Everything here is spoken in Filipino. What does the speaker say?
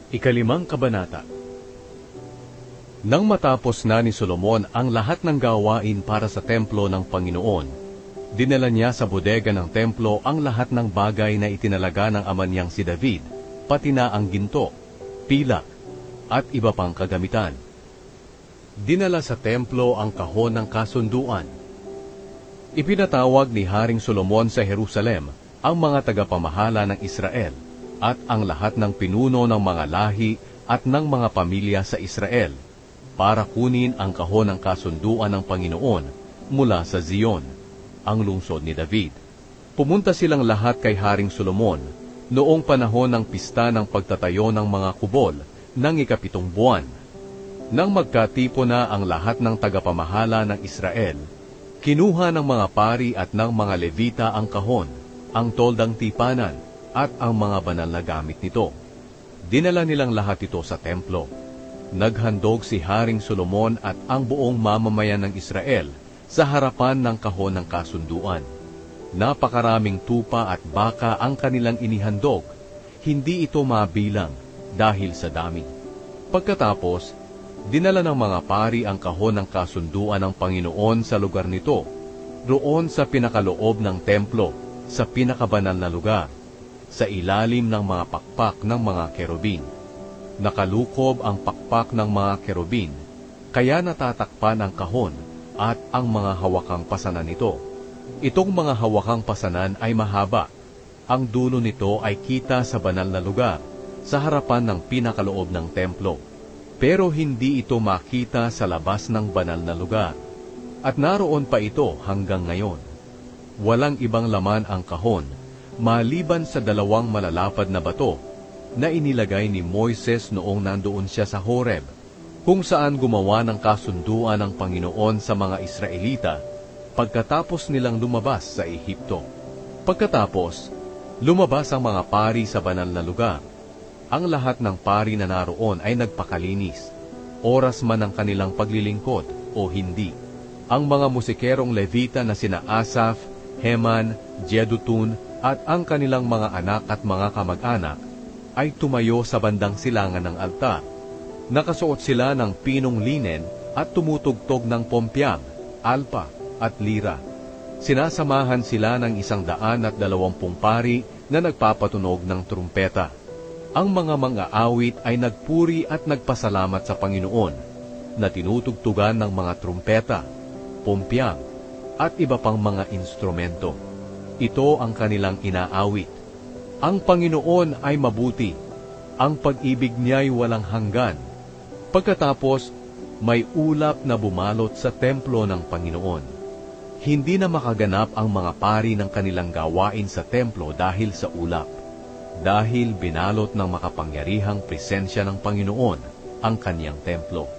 Ikalimang kabanata. Nang matapos na ni Solomon ang lahat ng gawain para sa templo ng Panginoon, dinala niya sa bodega ng templo ang lahat ng bagay na itinalaga ng ama niyang si David, pati na ang ginto, pilak, at iba pang kagamitan. Dinala sa templo ang kahon ng kasunduan. Ipinatawag ni Haring Solomon sa Jerusalem ang mga tagapamahala ng Israel at ang lahat ng pinuno ng mga lahi at ng mga pamilya sa Israel para kunin ang kahon ng kasunduan ng Panginoon mula sa Zion, ang lungsod ni David. Pumunta silang lahat kay Haring Solomon noong panahon ng pista ng pagtatayo ng mga kubol ng ikapitong buwan. Nang magkatipo na ang lahat ng tagapamahala ng Israel, kinuha ng mga pari at ng mga Levita ang kahon, ang toldang tipanan, at ang mga banal na gamit nito. Dinala nilang lahat ito sa templo. Naghandog si Haring Solomon at ang buong mamamayan ng Israel sa harapan ng kahon ng kasunduan. Napakaraming tupa at baka ang kanilang inihandog. Hindi ito mabilang dahil sa dami. Pagkatapos, dinala ng mga pari ang kahon ng kasunduan ng Panginoon sa lugar nito, roon sa pinakaloob ng templo, sa pinakabanal na lugar, sa ilalim ng mga pakpak ng mga kerubin. Nakalukob ang pakpak ng mga kerubin, kaya natatakpan ang kahon at ang mga hawakang pasanan nito. Itong mga hawakang pasanan ay mahaba. Ang dulo nito ay kita sa banal na lugar, sa harapan ng pinakaloob ng templo. Pero hindi ito makita sa labas ng banal na lugar. At naroon pa ito hanggang ngayon. Walang ibang laman ang kahon, maliban sa dalawang malalapad na bato na inilagay ni Moises noong nandoon siya sa Horeb, kung saan gumawa ng kasunduan ng Panginoon sa mga Israelita pagkatapos nilang lumabas sa Ehipto. Pagkatapos, lumabas ang mga pari sa banal na lugar. Ang lahat ng pari na naroon ay nagpakalinis, oras man ang kanilang paglilingkod o hindi. Ang mga musikerong Levita na sina Asaph, Heman, Jedutun, at ang kanilang mga anak at mga kamag-anak ay tumayo sa bandang silangan ng altar. Nakasuot sila ng pinong linen at tumutugtog ng pompyang, alpa at lira. Sinasamahan sila ng 120 pari na nagpapatunog ng trumpeta. Ang mga mang-aawit ay nagpuri at nagpasalamat sa Panginoon na tinutugtugan ng mga trumpeta, pompyang, at iba pang mga instrumento. Ito ang kanilang inaawit. Ang Panginoon ay mabuti. Ang pag-ibig niya'y walang hanggan. Pagkatapos, may ulap na bumalot sa templo ng Panginoon. Hindi na makaganap ang mga pari ng kanilang gawain sa templo dahil sa ulap. Dahil binalot ng makapangyarihang presensya ng Panginoon ang kaniyang templo.